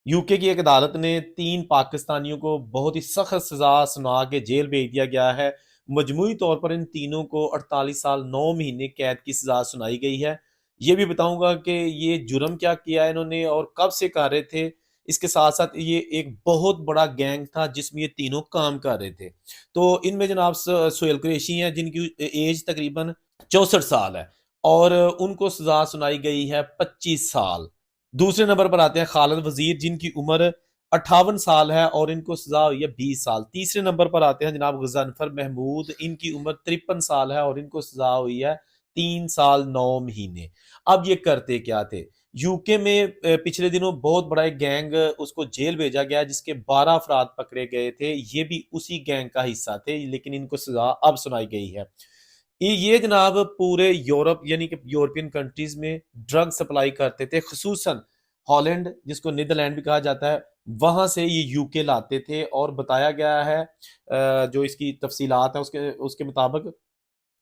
UK की एक अदालत ने 3 पाकिस्तानियों को बहुत ही सख्त सज़ा सुना के जेल भेज दिया गया है। मजमूई तौर पर इन तीनों को 48 साल 9 महीने कैद की सज़ा सुनाई गई है। ये भी बताऊँगा कि ये जुर्म क्या किया है इन्होंने और कब से कर रहे थे। इसके साथ-साथ ये एक बहुत बड़ा गैंग था जिसमें ये तीनों काम कर रहे थे। तो इनमें जनाब सुहेल कुरैशी हैं जिनकी एज तकरीबन 64 साल है और उनको सज़ा सुनाई गई है 25 साल। दूसरे नंबर पर आते हैं खालिद वजीर जिनकी उम्र 58 साल है और इनको सजा हुई है 20 साल। तीसरे नंबर पर आते हैं जनाब गजनफर महमूद, इनकी उम्र 53 साल है और इनको सजा हुई है 3 साल 9 महीने। अब ये करते क्या थे? यूके में पिछले दिनों बहुत बड़ा एक गैंग उसको जेल भेजा गया जिसके 12 अफराद पकड़े गए थे। ये भी उसी गैंग का हिस्सा थे लेकिन इनको सजा अब सुनाई गई है। ये जनाब पूरे यूरोप यानी कि यूरोपियन कंट्रीज में ड्रग सप्लाई करते थे, खसूसन हॉलैंड जिसको नीदरलैंड भी कहा जाता है, वहां से ये यूके लाते थे और बताया गया है जो इसकी तफसीलात है उसके उसके मुताबिक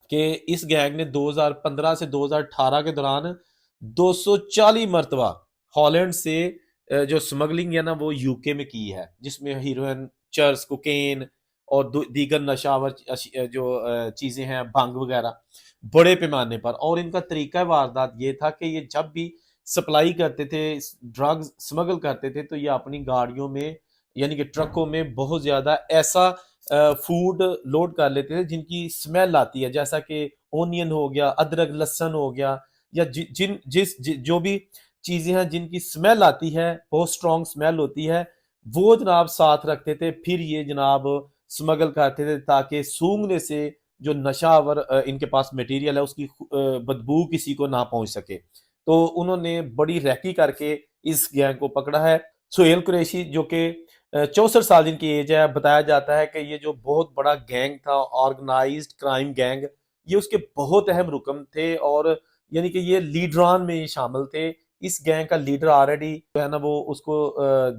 कि इस गैंग ने 2015 से 2018 के दौरान 240 मरतबा हॉलैंड से जो स्मगलिंग है ना वो यूके में की है, जिसमें हीरोइन, चर्स, कोकेन और दीगर नशावर जो चीज़ें हैं, भंग वगैरह बड़े पैमाने पर। और इनका तरीका वारदात ये था कि ये जब भी सप्लाई करते थे, ड्रग्स स्मगल करते थे, तो ये अपनी गाड़ियों में यानी कि ट्रकों में बहुत ज़्यादा ऐसा फूड लोड कर लेते थे जिनकी स्मेल आती है, जैसा कि ओनियन हो गया, अदरक लहसुन हो गया, या जो भी चीज़ें हैं जिनकी स्मेल आती है, बहुत स्ट्रॉन्ग स्मेल होती है, वो जनाब साथ रखते थे। फिर ये जनाब स्मगल करते थे ताकि सूंघने से जो नशावर इनके पास मटेरियल है उसकी बदबू किसी को ना पहुंच सके। तो उन्होंने बड़ी रैकी करके इस गैंग को पकड़ा है। सुहेल कुरैशी जो कि 64 साल जिनकी एज है, बताया जाता है कि ये जो बहुत बड़ा गैंग था, ऑर्गेनाइज्ड क्राइम गैंग, ये उसके बहुत अहम रुकन थे और यानी कि ये लीडरान में ये शामिल थे। इस गैंग का लीडर ऑलरेडी जो है ना वो उसको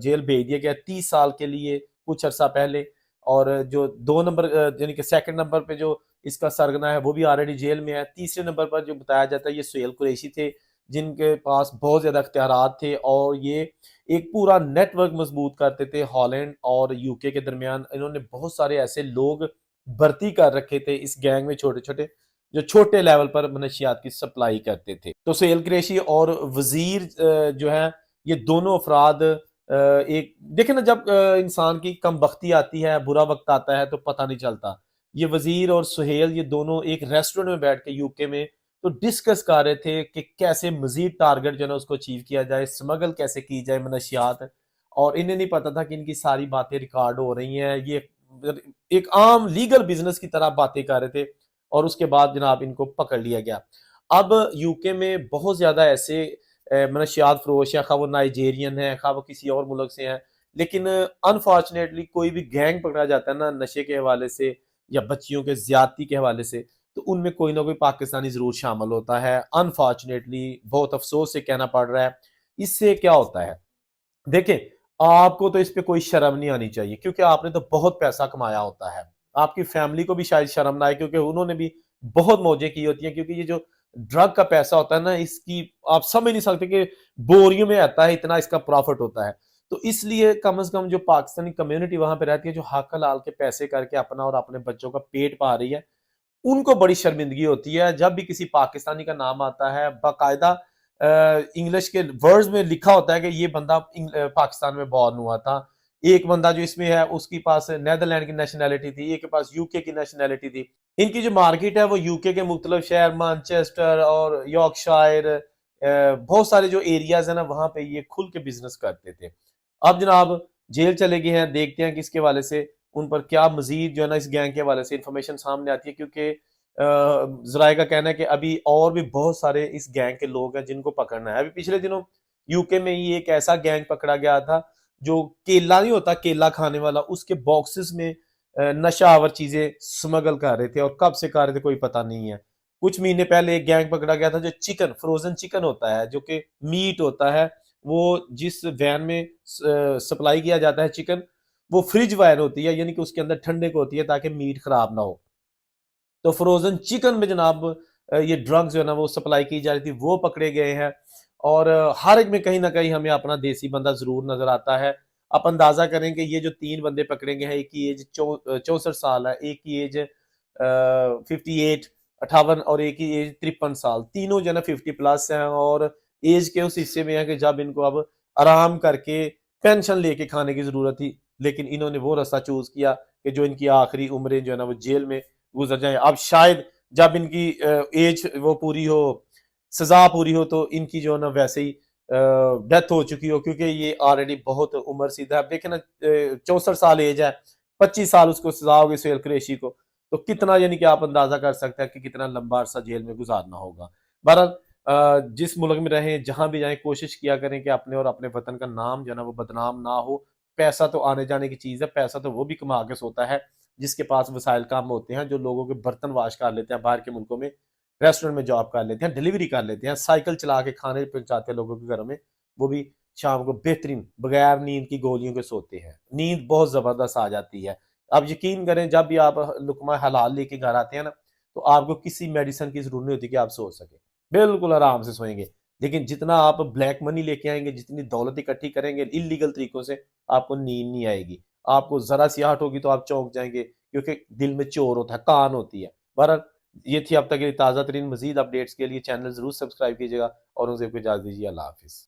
जेल भेज दिया गया 30 साल के लिए कुछ अरसा पहले। और जो 2 नंबर यानी कि सेकंड नंबर पे जो इसका सरगना है वो भी ऑलरेडी जेल में है। तीसरे नंबर पर जो बताया जाता है ये सुहेल कुरैशी थे जिनके पास बहुत ज़्यादा इख्तियारात थे और ये एक पूरा नेटवर्क मजबूत करते थे हॉलैंड और यूके के दरमियान। इन्होंने बहुत सारे ऐसे लोग भर्ती कर रखे थे इस गैंग में, छोटे छोटे जो छोटे लेवल पर मनशियात की सप्लाई करते थे। तो सुहेल कुरैशी और वजीर जो है ये दोनों अफराद एक देखे ना, जब इंसान की कम बख्ती आती है, बुरा वक्त आता है तो पता नहीं चलता। ये वजीर और सुहेल ये दोनों एक रेस्टोरेंट में बैठ के यूके में तो डिस्कस कर रहे थे कि कैसे मजीद टारगेट जो है उसको अचीव किया जाए, स्मगल कैसे की जाए मनशियात। और इन्हें नहीं पता था कि इनकी सारी बातें रिकॉर्ड हो रही हैं। ये एक आम लीगल बिजनेस की तरह बातें कर रहे थे और उसके बाद जनाब इनको पकड़ लिया गया। अब यूके में बहुत ज्यादा ऐसे मनशियात फरोश है, खा वो नाइजेरियन है, खा वो किसी और मुल्क से हैं, लेकिन अनफॉर्चुनेटली कोई भी गैंग पकड़ा जाता है ना नशे के हवाले से या बच्चियों के ज्यादती के हवाले से, तो उनमें कोई ना कोई पाकिस्तानी जरूर शामिल होता है। अनफॉर्चुनेटली बहुत अफसोस से कहना पड़ रहा है। इससे क्या होता है, देखें, आपको तो इस पे कोई शर्म नहीं आनी चाहिए क्योंकि आपने तो बहुत पैसा कमाया होता है। आपकी फैमिली को भी शायद शर्म ना आए क्योंकि उन्होंने भी बहुत मौजें की होती हैं, क्योंकि ये जो ड्रग का पैसा होता है ना इसकी आप समझ नहीं सकते कि बोरियों में आता है, इतना इसका प्रॉफिट होता है। तो इसलिए कम से कम जो पाकिस्तानी कम्युनिटी वहां पे रहती है, जो हक हलाल के पैसे करके अपना और अपने बच्चों का पेट पा रही है, उनको बड़ी शर्मिंदगी होती है जब भी किसी पाकिस्तानी का नाम आता है। बाकायदा इंग्लिश के वर्ड्स में लिखा होता है कि ये बंदा पाकिस्तान में बॉर्न हुआ था। एक बंदा जो इसमें है उसके पास नेदरलैंड की नेशनैलिटी थी, एक के पास यूके की नेशनैलिटी थी। इनकी जो मार्केट है वो यूके के मुख्तलिफ शहर, मैनचेस्टर और यॉर्कशायर, बहुत सारे जो एरियाज है ना वहां पे ये खुल के बिजनेस करते थे। अब जनाब जेल चले गए हैं, देखते हैं कि इसके हवाले से उन पर क्या मजीद जो है ना इस गैंग के हवाले से इंफॉर्मेशन सामने आती है, क्योंकि जराए का कहना है कि अभी और भी बहुत सारे इस गैंग के लोग हैं जिनको पकड़ना है। अभी पिछले दिनों यूके में ही एक ऐसा गैंग पकड़ा गया था जो केला नहीं होता, केला खाने वाला, उसके बॉक्सेस में नशावर चीजें स्मगल कर रहे थे और कब से कर रहे थे कोई पता नहीं है। कुछ महीने पहले एक गैंग पकड़ा गया था जो चिकन, फ्रोजन चिकन होता है जो कि मीट होता है, वो जिस वैन में सप्लाई किया जाता है चिकन, वो फ्रिज वैन होती है यानी कि उसके अंदर ठंडे को होती है ताकि मीट खराब ना हो। तो फ्रोजन चिकन में जनाब ये ड्रग्स जो है ना वो सप्लाई की जा रही थी, वो पकड़े गए हैं। اور ہر ایک میں کہیں نہ کہیں ہمیں اپنا دیسی بندہ ضرور نظر آتا ہے. آپ اندازہ کریں کہ یہ جو 3 بندے پکڑے گئے ہیں، ایک کی ایج 64 سال ہے، ایک کی ایج 58 58 اور ایک کی ایج 53 سال. تینوں جو ہے نا 50 پلس ہیں اور ایج کے اس حصے میں ہے کہ جب ان کو اب آرام کر کے پینشن لے کے کھانے کی ضرورت تھی، لیکن انہوں نے وہ راستہ چوز کیا کہ جو ان کی آخری عمریں جو ہے نا وہ جیل میں گزر جائیں. اب شاید جب ان کی ایج وہ پوری ہو، سزا پوری ہو، تو ان کی جو ہے نا ویسے ہی ڈیتھ ہو چکی ہو، کیونکہ یہ آلریڈی بہت عمر سیدھا ہے. اب دیکھیں نا 64 سال ایج ہے، 25 سال اس کو سزا ہوگی سہیل قریشی کو، تو کتنا یعنی کہ آپ اندازہ کر سکتے ہیں کہ کتنا لمبا عرصہ جیل میں گزارنا ہوگا. بہرحال جس ملک میں رہیں، جہاں بھی جائیں، کوشش کیا کریں کہ اپنے اور اپنے وطن کا نام جو ہے نا وہ بدنام نہ ہو. پیسہ تو آنے جانے کی چیز ہے، پیسہ تو وہ بھی کما کے سوتا ہے جس کے پاس وسائل کام ہوتے ہیں، جو لوگوں کے برتن واش کر لیتے ہیں باہر کے ملکوں میں، ریسٹورنٹ میں جاب کر لیتے ہیں، ڈیلیوری کر لیتے ہیں، سائیکل چلا کے کھانے پہنچاتے ہیں لوگوں کے گھروں میں، وہ بھی شام کو بہترین بغیر نیند کی گولیوں کے سوتے ہیں. نیند بہت زبردست آ جاتی ہے. آپ یقین کریں جب بھی آپ لقمہ حلال لے کے گھر آتے ہیں نا، تو آپ کو کسی میڈیسن کی ضرورت نہیں ہوتی کہ آپ سو سکیں، بالکل آرام سے سوئیں گے. لیکن جتنا آپ بلیک منی لے کے آئیں گے، جتنی دولت اکٹھی کریں گے انلیگل طریقوں سے، آپ کو نیند نہیں آئے گی. آپ کو ذرا سی آہٹ ہوگی تو آپ چونک جائیں گے، کیونکہ دل میں چور ہوتا ہے، کان ہوتی ہے. بہرحال یہ تھی اب تک کی تازہ ترین مزید اپڈیٹس کے لیے چینل ضرور سبسکرائب کیجیے گا، اور ان سے کو اجازت دیجیے. اللہ حافظ.